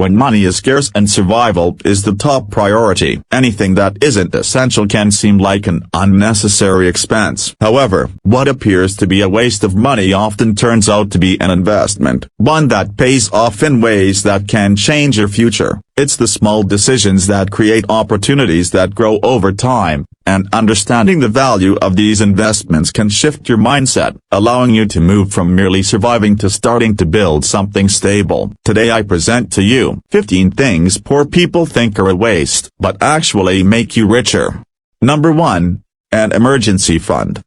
When money is scarce and survival is the top priority, anything that isn't essential can seem like an unnecessary expense. However, what appears to be a waste of money often turns out to be an investment, one that pays off in ways that can change your future. It's the small decisions that create opportunities that grow over time, and understanding the value of these investments can shift your mindset, allowing you to move from merely surviving to starting to build something stable. Today I present to you 15 things poor people think are a waste, but actually make you richer. Number 1. An emergency fund.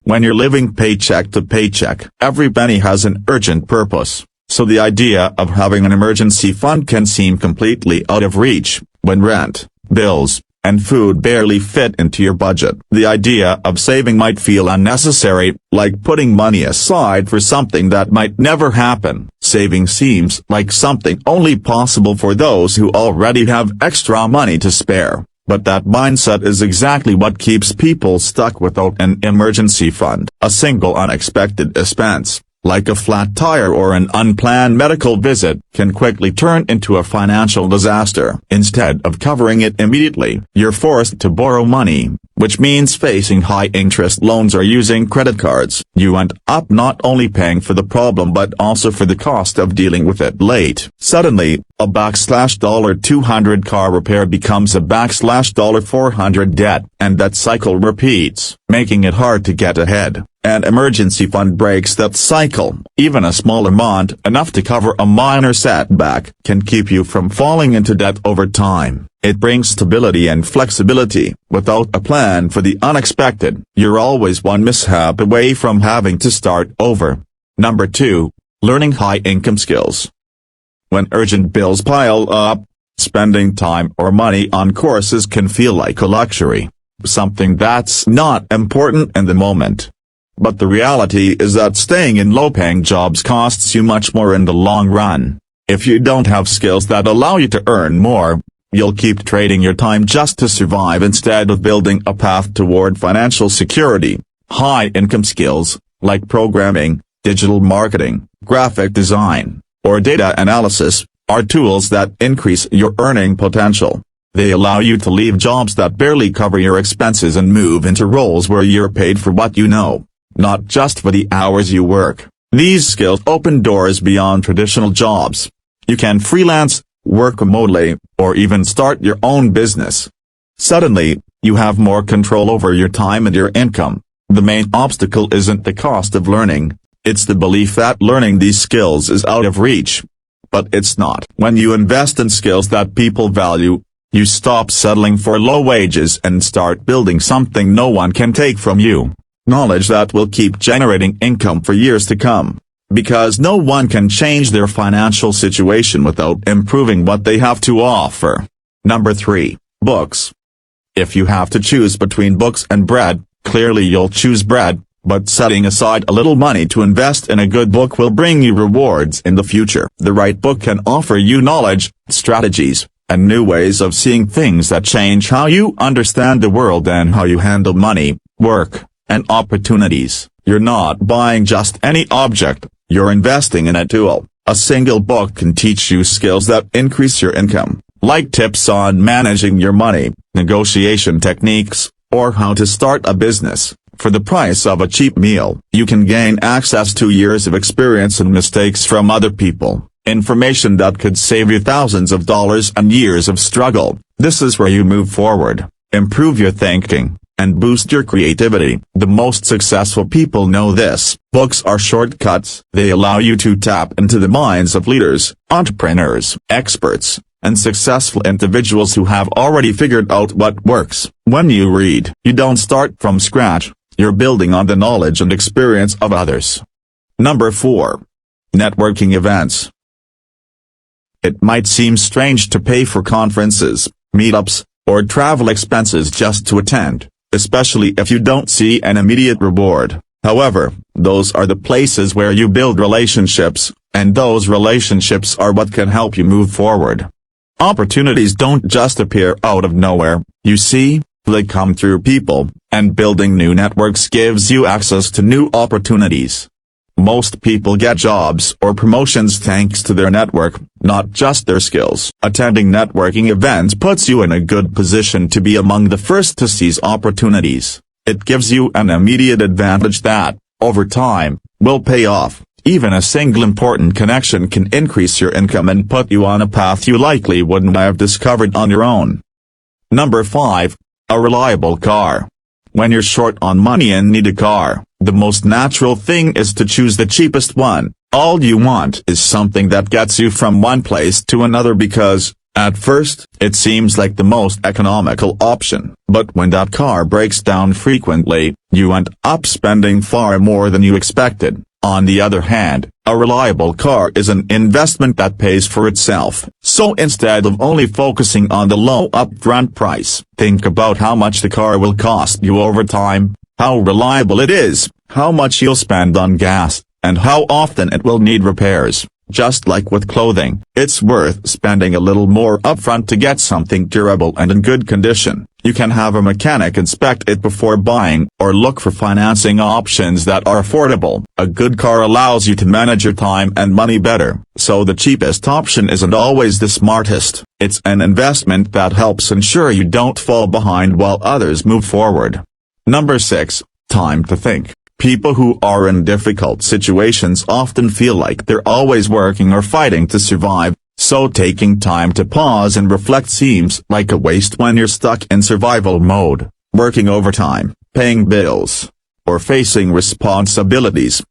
When you're living paycheck to paycheck, every penny has an urgent purpose. So the idea of having an emergency fund can seem completely out of reach, when rent, bills, and food barely fit into your budget. The idea of saving might feel unnecessary, like putting money aside for something that might never happen. Saving seems like something only possible for those who already have extra money to spare. But that mindset is exactly what keeps people stuck without an emergency fund. A single unexpected expense, like a flat tire or an unplanned medical visit, can quickly turn into a financial disaster. Instead of covering it immediately, you're forced to borrow money, which means facing high-interest loans or using credit cards. You end up not only paying for the problem but also for the cost of dealing with it late. Suddenly, a $200 car repair becomes a $400 debt, and that cycle repeats, making it hard to get ahead. An emergency fund breaks that cycle. Even a small amount, enough to cover a minor setback, can keep you from falling into debt over time. It brings stability and flexibility. Without a plan for the unexpected, you're always one mishap away from having to start over. Number 2. Learning high-income skills. When urgent bills pile up, spending time or money on courses can feel like a luxury, something that's not important in the moment. But the reality is that staying in low-paying jobs costs you much more in the long run. If you don't have skills that allow you to earn more, you'll keep trading your time just to survive instead of building a path toward financial security. High-income skills, like programming, digital marketing, graphic design, or data analysis, are tools that increase your earning potential. They allow you to leave jobs that barely cover your expenses and move into roles where you're paid for what you know, not just for the hours you work. These skills open doors beyond traditional jobs. You can freelance, work remotely, or even start your own business. Suddenly, you have more control over your time and your income. The main obstacle isn't the cost of learning, it's the belief that learning these skills is out of reach. But it's not. When you invest in skills that people value, you stop settling for low wages and start building something no one can take from you. Knowledge that will keep generating income for years to come. Because no one can change their financial situation without improving what they have to offer. Number 3. Books. If you have to choose between books and bread, clearly you'll choose bread, but setting aside a little money to invest in a good book will bring you rewards in the future. The right book can offer you knowledge, strategies, and new ways of seeing things that change how you understand the world and how you handle money, work, and opportunities. You're not buying just any object, you're investing in a tool. A single book can teach you skills that increase your income, like tips on managing your money, negotiation techniques, or how to start a business. For the price of a cheap meal, you can gain access to years of experience and mistakes from other people, information that could save you thousands of dollars and years of struggle. This is where you move forward, improve your thinking, and boost your creativity. The most successful people know this. Books are shortcuts. They allow you to tap into the minds of leaders, entrepreneurs, experts, and successful individuals who have already figured out what works. When you read, you don't start from scratch, you're building on the knowledge and experience of others. Number 4. Networking events. It might seem strange to pay for conferences, meetups, or travel expenses just to attend, especially if you don't see an immediate reward. However, those are the places where you build relationships, and those relationships are what can help you move forward. Opportunities don't just appear out of nowhere, you see, they come through people, and building new networks gives you access to new opportunities. Most people get jobs or promotions thanks to their network, not just their skills. Attending networking events puts you in a good position to be among the first to seize opportunities. It gives you an immediate advantage that, over time, will pay off. Even a single important connection can increase your income and put you on a path you likely wouldn't have discovered on your own. Number 5. A reliable car. When you're short on money and need a car, the most natural thing is to choose the cheapest one. All you want is something that gets you from one place to another because, at first, it seems like the most economical option. But when that car breaks down frequently, you end up spending far more than you expected. On the other hand, a reliable car is an investment that pays for itself. So instead of only focusing on the low upfront price, think about how much the car will cost you over time, how reliable it is, how much you'll spend on gas, and how often it will need repairs. Just like with clothing, it's worth spending a little more upfront to get something durable and in good condition. You can have a mechanic inspect it before buying, or look for financing options that are affordable. A good car allows you to manage your time and money better, so the cheapest option isn't always the smartest. It's an investment that helps ensure you don't fall behind while others move forward. Number 6. Time to think. People who are in difficult situations often feel like they're always working or fighting to survive, so taking time to pause and reflect seems like a waste when you're stuck in survival mode, working overtime, paying bills, or facing responsibilities.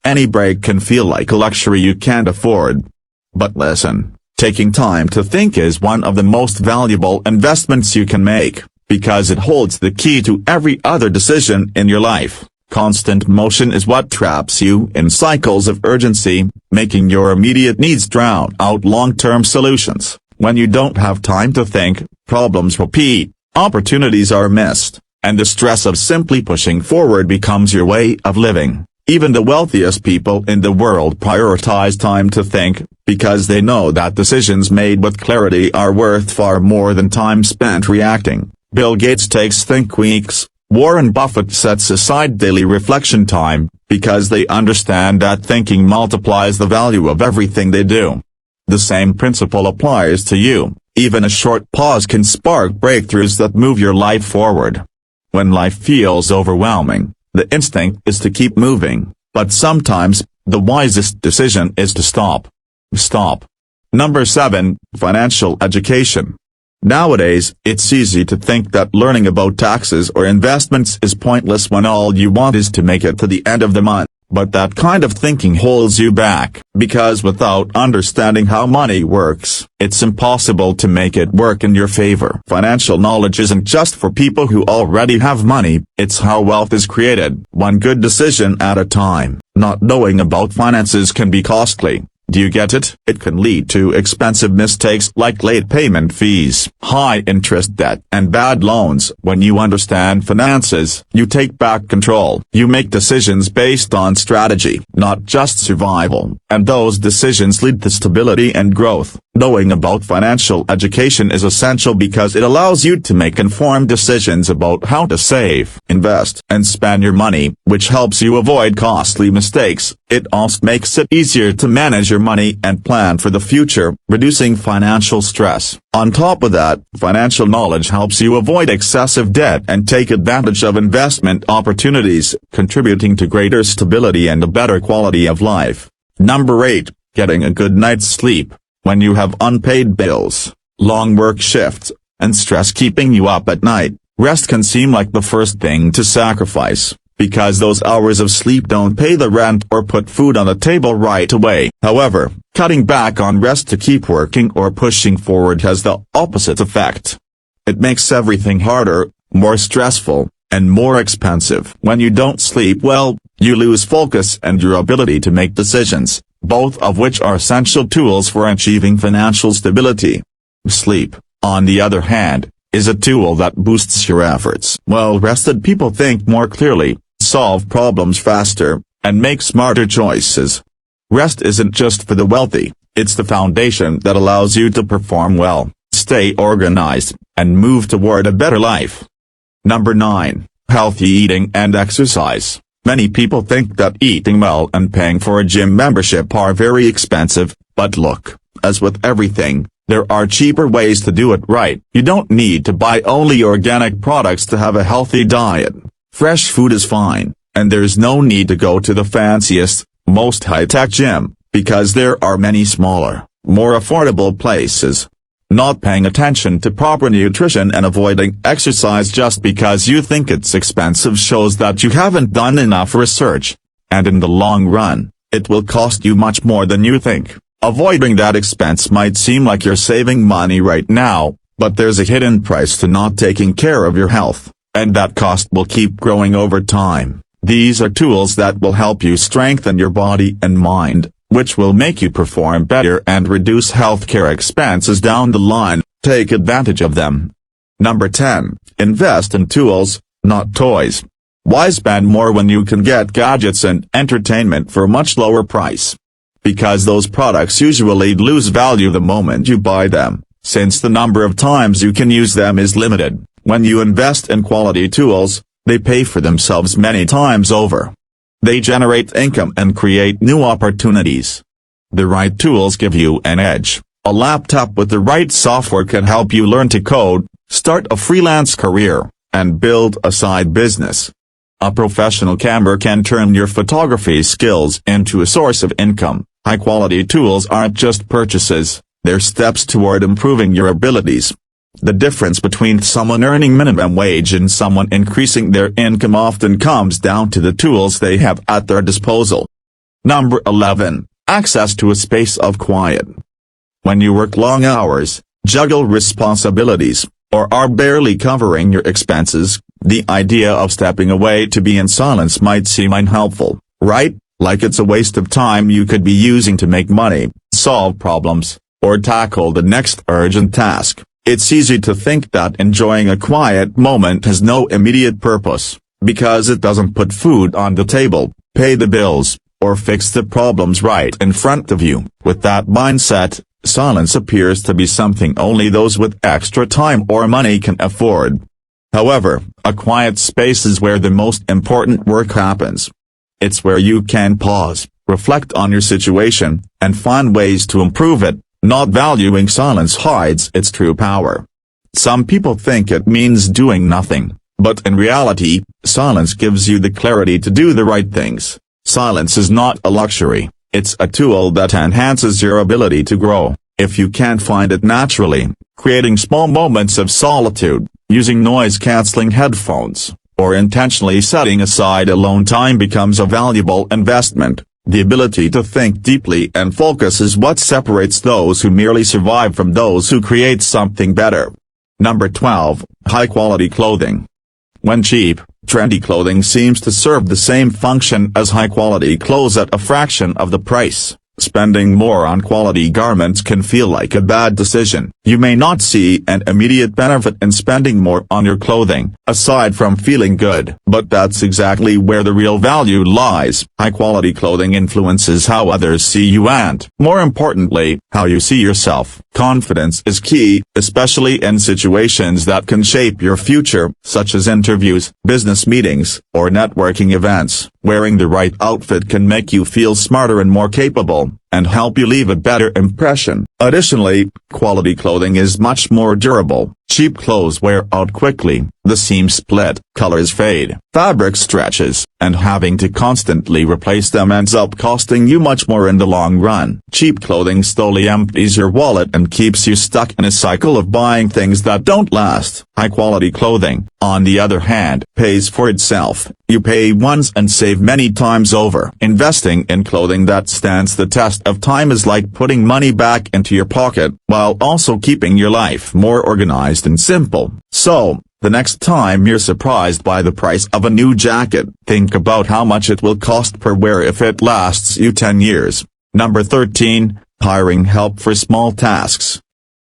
Any break can feel like a luxury you can't afford. But listen, taking time to think is one of the most valuable investments you can make, because it holds the key to every other decision in your life. Constant motion is what traps you in cycles of urgency, making your immediate needs drown out long-term solutions. When you don't have time to think, problems repeat, opportunities are missed, and the stress of simply pushing forward becomes your way of living. Even the wealthiest people in the world prioritize time to think, because they know that decisions made with clarity are worth far more than time spent reacting. Bill Gates takes think weeks. Warren Buffett sets aside daily reflection time, because they understand that thinking multiplies the value of everything they do. The same principle applies to you. Even a short pause can spark breakthroughs that move your life forward. When life feels overwhelming, the instinct is to keep moving, but sometimes, the wisest decision is to stop. Stop. Number 7. Financial education. Nowadays, it's easy to think that learning about taxes or investments is pointless when all you want is to make it to the end of the month. But that kind of thinking holds you back, because without understanding how money works, it's impossible to make it work in your favor. Financial knowledge isn't just for people who already have money, it's how wealth is created, one good decision at a time. Not knowing about finances can be costly. Do you get it? It can lead to expensive mistakes like late payment fees, high interest debt, and bad loans. When you understand finances, you take back control. You make decisions based on strategy, not just survival, and those decisions lead to stability and growth. Knowing about financial education is essential because it allows you to make informed decisions about how to save, invest, and spend your money, which helps you avoid costly mistakes. It also makes it easier to manage your money and plan for the future, reducing financial stress. On top of that, financial knowledge helps you avoid excessive debt and take advantage of investment opportunities, contributing to greater stability and a better quality of life. Number 8. Getting a good night's sleep. When you have unpaid bills, long work shifts, and stress keeping you up at night, rest can seem like the first thing to sacrifice, because those hours of sleep don't pay the rent or put food on the table right away. However, cutting back on rest to keep working or pushing forward has the opposite effect. It makes everything harder, more stressful, and more expensive. When you don't sleep well, you lose focus and your ability to make decisions, both of which are essential tools for achieving financial stability. Sleep, on the other hand, is a tool that boosts your efforts. Well-rested people think more clearly, solve problems faster, and make smarter choices. Rest isn't just for the wealthy, it's the foundation that allows you to perform well, stay organized, and move toward a better life. Number 9. Healthy eating and exercise. Many people think that eating well and paying for a gym membership are very expensive, but look, as with everything, there are cheaper ways to do it right. You don't need to buy only organic products to have a healthy diet. Fresh food is fine, and there's no need to go to the fanciest, most high-tech gym, because there are many smaller, more affordable places. Not paying attention to proper nutrition and avoiding exercise just because you think it's expensive shows that you haven't done enough research. And in the long run, it will cost you much more than you think. Avoiding that expense might seem like you're saving money right now, but there's a hidden price to not taking care of your health, and that cost will keep growing over time. These are tools that will help you strengthen your body and mind, which will make you perform better and reduce healthcare expenses down the line. Take advantage of them. Number 10. Invest in tools, not toys. Why spend more when you can get gadgets and entertainment for a much lower price? Because those products usually lose value the moment you buy them, since the number of times you can use them is limited. When you invest in quality tools, they pay for themselves many times over. They generate income and create new opportunities. The right tools give you an edge. A laptop with the right software can help you learn to code, start a freelance career, and build a side business. A professional camera can turn your photography skills into a source of income. High-quality tools aren't just purchases, they're steps toward improving your abilities. The difference between someone earning minimum wage and someone increasing their income often comes down to the tools they have at their disposal. Number 11. Access to a space of quiet. When you work long hours, juggle responsibilities, or are barely covering your expenses, the idea of stepping away to be in silence might seem unhelpful, right? Like it's a waste of time you could be using to make money, solve problems, or tackle the next urgent task. It's easy to think that enjoying a quiet moment has no immediate purpose, because it doesn't put food on the table, pay the bills, or fix the problems right in front of you. With that mindset, silence appears to be something only those with extra time or money can afford. However, a quiet space is where the most important work happens. It's where you can pause, reflect on your situation, and find ways to improve it. Not valuing silence hides its true power. Some people think it means doing nothing, but in reality, silence gives you the clarity to do the right things. Silence is not a luxury, it's a tool that enhances your ability to grow. If you can't find it naturally, creating small moments of solitude, using noise-canceling headphones, or intentionally setting aside alone time becomes a valuable investment. The ability to think deeply and focus is what separates those who merely survive from those who create something better. Number 12. High-quality clothing. When cheap, trendy clothing seems to serve the same function as high-quality clothes at a fraction of the price, spending more on quality garments can feel like a bad decision. You may not see an immediate benefit in spending more on your clothing, aside from feeling good. But that's exactly where the real value lies. High-quality clothing influences how others see you and, more importantly, how you see yourself. Confidence is key, especially in situations that can shape your future, such as interviews, business meetings, or networking events. Wearing the right outfit can make you feel smarter and more capable, and help you leave a better impression. Additionally, quality clothing is much more durable. Cheap clothes wear out quickly, the seams split, colors fade, fabric stretches, and having to constantly replace them ends up costing you much more in the long run. Cheap clothing slowly empties your wallet and keeps you stuck in a cycle of buying things that don't last. High-quality clothing, on the other hand, pays for itself. You pay once and save many times over. Investing in clothing that stands the test of time is like putting money back into your pocket, while also keeping your life more organized and simple. So, the next time you're surprised by the price of a new jacket, think about how much it will cost per wear if it lasts you 10 years. Number 13. Hiring help for small tasks.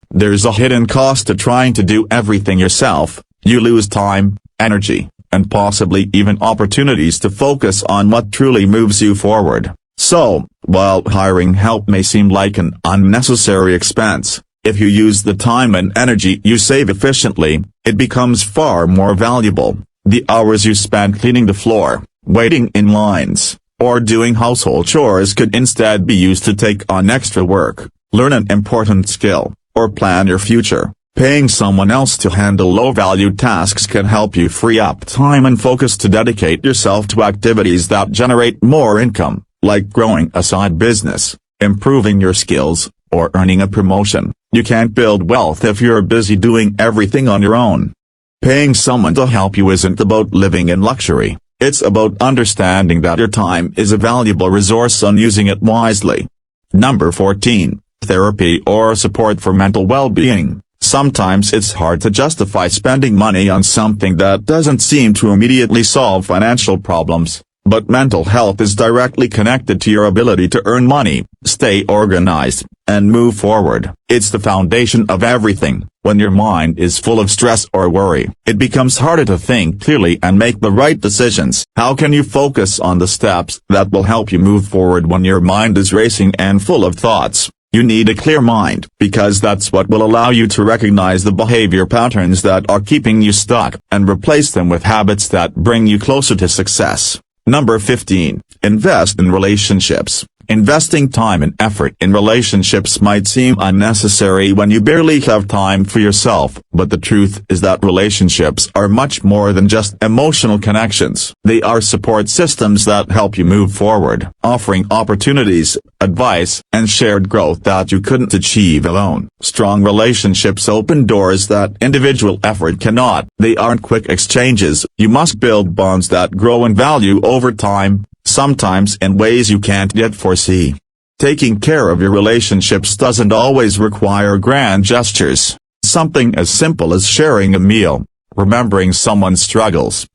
There's a hidden cost to trying to do everything yourself. You lose time, energy, and possibly even opportunities to focus on what truly moves you forward. So, while hiring help may seem like an unnecessary expense, if you use the time and energy you save efficiently, it becomes far more valuable. The hours you spend cleaning the floor, Waiting in lines, or doing household chores could instead be used to take on extra work, learn an important skill, or plan your future. Paying someone else to handle low-value tasks can help you free up time and focus to dedicate yourself to activities that generate more income, like growing a side business, improving your skills, or earning a promotion. You can't build wealth if you're busy doing everything on your own. Paying someone to help you isn't about living in luxury. It's about understanding that your time is a valuable resource and using it wisely. Number 14. Therapy or support for mental well-being. Sometimes it's hard to justify spending money on something that doesn't seem to immediately solve financial problems, but mental health is directly connected to your ability to earn money, stay organized, and move forward. It's the foundation of everything. When your mind is full of stress or worry, it becomes harder to think clearly and make the right decisions. How can you focus on the steps that will help you move forward when your mind is racing and full of thoughts? You need a clear mind, because that's what will allow you to recognize the behavior patterns that are keeping you stuck, and replace them with habits that bring you closer to success. Number 15. Invest in relationships. Investing time and effort in relationships might seem unnecessary when you barely have time for yourself, but the truth is that relationships are much more than just emotional connections. They are support systems that help you move forward, offering opportunities, advice, and shared growth that you couldn't achieve alone. Strong relationships open doors that individual effort cannot. They aren't quick exchanges. You must build bonds that grow in value over time, sometimes in ways you can't yet foresee. Taking care of your relationships doesn't always require grand gestures. Something as simple as sharing a meal, remembering someone's struggles,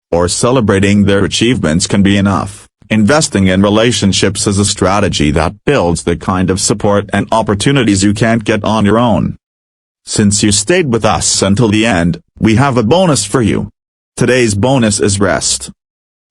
or celebrating their achievements can be enough. Investing in relationships is a strategy that builds the kind of support and opportunities you can't get on your own. Since you stayed with us until the end, we have a bonus for you. Today's bonus is rest.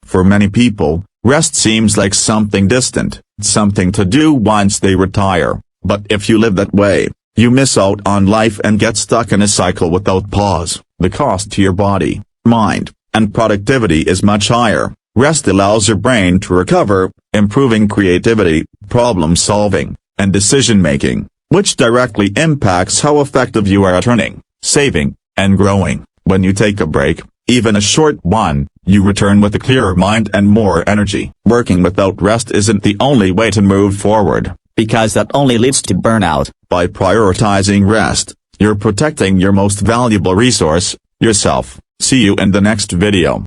For many people, rest seems like something distant, something to do once they retire. But if you live that way, you miss out on life and get stuck in a cycle without pause. The cost to your body, mind, and productivity is much higher. Rest allows your brain to recover, improving creativity, problem-solving, and decision-making, which directly impacts how effective you are at earning, saving, and growing. When you take a break, even a short one, you return with a clearer mind and more energy. Working without rest isn't the only way to move forward, because that only leads to burnout. By prioritizing rest, you're protecting your most valuable resource, yourself. See you in the next video.